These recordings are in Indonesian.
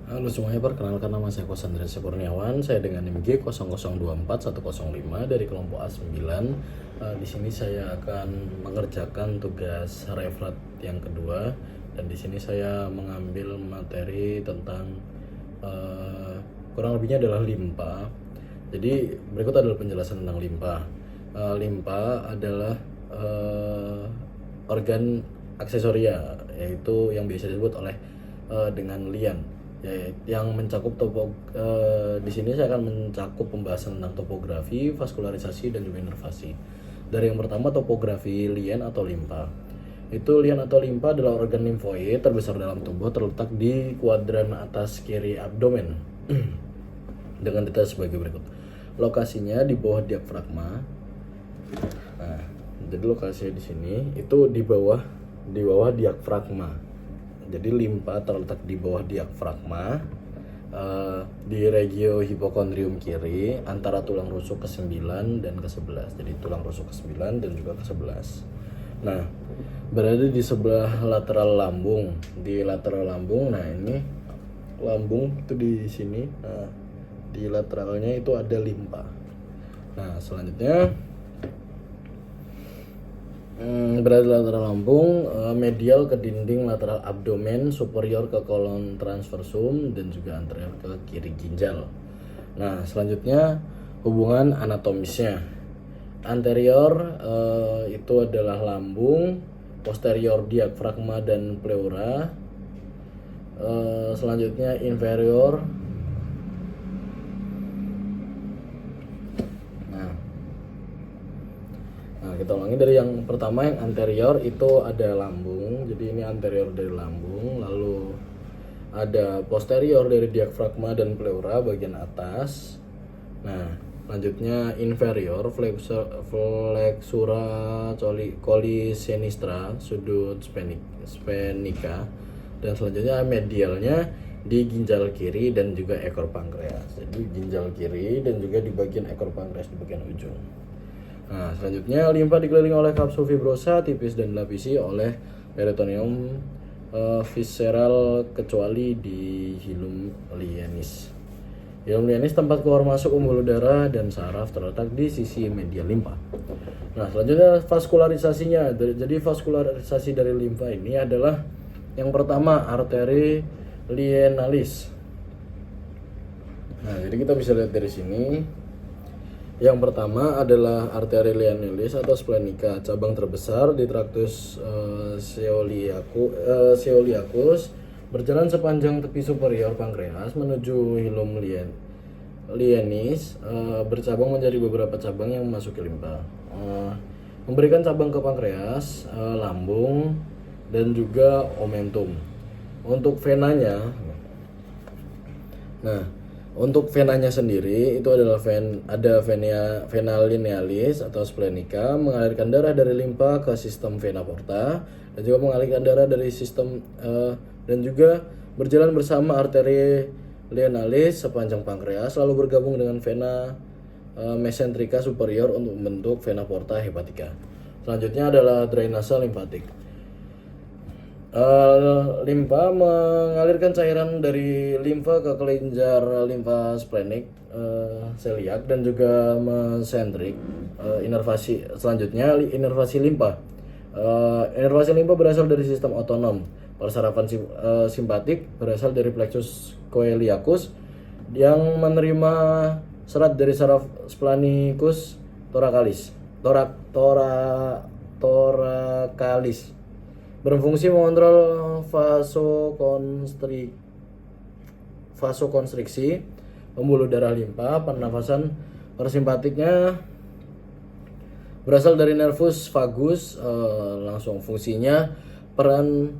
Halo semuanya, perkenalkan nama saya Kosandra Kurniawan. Saya dengan NIM G004105 dari kelompok A9. Di sini saya akan mengerjakan tugas refrat yang kedua, dan di sini saya mengambil materi tentang kurang lebihnya adalah limpa. Jadi berikut adalah penjelasan tentang limpa. Limpa adalah organ aksesoria, yaitu yang biasa disebut oleh dengan lian, yang mencakup di sini saya akan mencakup pembahasan tentang topografi, vaskularisasi, dan juga inervasi. Dari yang pertama, topografi lian atau limpa. Itu lian atau limpa adalah organ limfoid terbesar dalam tubuh, terletak di kuadran atas kiri abdomen dengan detail sebagai berikut. Lokasinya di bawah diafragma. Nah, jadi lokasinya di sini itu di bawah diafragma. Jadi limpa terletak di bawah diafragma, di regio hipokondrium kiri antara tulang rusuk ke-9 dan ke-11. Jadi tulang rusuk ke-9 dan juga ke-11. Nah, berada di sebelah lateral lambung. Di lateral lambung, nah ini lambung itu di sini. Nah, di lateralnya itu ada limpa. Nah, selanjutnya berada di lateral lambung, medial ke dinding lateral abdomen, superior ke kolon transversum, dan juga anterior ke kiri ginjal. Nah, selanjutnya hubungan anatomisnya. Anterior itu adalah lambung, posterior diafragma dan pleura. Selanjutnya inferior. Nah, kita ulangi dari yang pertama. Yang anterior itu ada lambung, jadi ini anterior dari lambung. Lalu ada posterior dari diafragma dan pleura bagian atas. Nah, lanjutnya inferior, flexura coli-sinistra, sudut spenika. Dan selanjutnya medialnya di ginjal kiri dan juga ekor pankreas. Jadi ginjal kiri dan juga di bagian ekor pankreas di bagian ujung. Nah, selanjutnya limfa dikelilingi oleh kapsul fibrosa tipis dan dilapisi oleh peritoneum visceral kecuali di hilum lianis. Hilum lianis tempat keluar masuk pembuluh darah dan saraf terletak di sisi medial limfa. Nah, selanjutnya vaskularisasinya. Jadi vaskularisasi dari limfa ini adalah yang pertama arteri lienalis. Nah, jadi kita bisa lihat dari sini. Yang pertama adalah arteri lienalis atau splenica, cabang terbesar di traktus coeliacus, berjalan sepanjang tepi superior pankreas menuju hilum lianis, bercabang menjadi beberapa cabang yang memasuki limpa, memberikan cabang ke pankreas, lambung, dan juga omentum. Untuk venanya, untuk venanya sendiri itu adalah vena linealis atau splenica, mengalirkan darah dari limpa ke sistem vena porta, dan juga mengalirkan darah dari sistem dan juga berjalan bersama arteri lienalis sepanjang pankreas, lalu bergabung dengan vena mesentrika superior untuk membentuk vena porta hepatica. Selanjutnya adalah drainase limfatik. Limfa mengalirkan cairan dari limfa ke kelenjar limfa splenik, celiak, dan juga mesentrik. Inervasi selanjutnya inervasi limfa. Inervasi limfa berasal dari sistem otonom. Persarapan simpatik berasal dari plexus coeliacus yang menerima serat dari saraf splanicus thoracalis, berfungsi mengontrol vasokonstriksi pembuluh darah limpa. Pernafasan parasimpatiknya berasal dari nervus vagus. Langsung fungsinya peran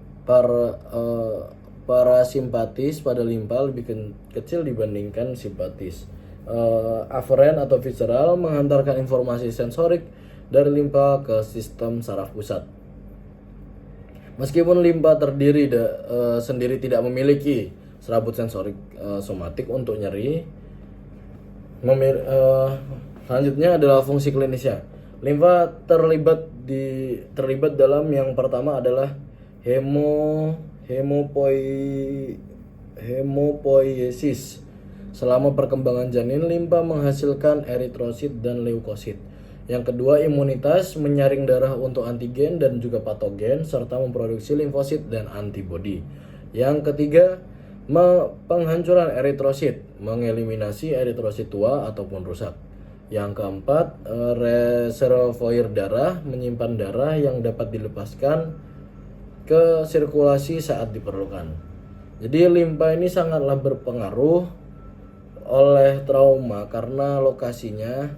parasimpatis pada limpa lebih kecil dibandingkan simpatis. Aferen atau visceral menghantarkan informasi sensorik dari limpa ke sistem saraf pusat. Meskipun limpa terdiri sendiri tidak memiliki serabut sensorik somatik untuk nyeri. Selanjutnya adalah fungsi klinisnya. Limfa terlibat dalam yang pertama adalah hemopoiesis. Selama perkembangan janin, limpa menghasilkan eritrosit dan leukosit. Yang kedua, imunitas menyaring darah untuk antigen dan juga patogen serta memproduksi limfosit dan antibodi. Yang ketiga, penghancuran eritrosit, mengeliminasi eritrosit tua ataupun rusak. Yang keempat, reservoir darah, menyimpan darah yang dapat dilepaskan ke sirkulasi saat diperlukan. Jadi limpa ini sangatlah berpengaruh oleh trauma karena lokasinya.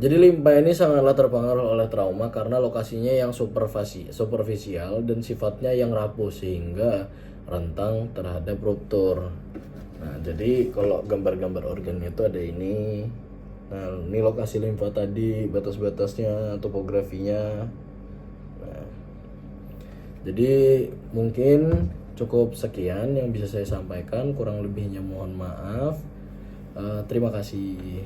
Jadi limpa ini sangatlah terpengaruh oleh trauma karena lokasinya yang superficial dan sifatnya yang rapuh sehingga rentan terhadap ruptur. Nah, jadi kalau gambar-gambar organnya itu ada ini. Nah, ini lokasi limfa tadi, batas-batasnya, topografinya. Nah, jadi mungkin cukup sekian yang bisa saya sampaikan, kurang lebihnya mohon maaf. Terima kasih.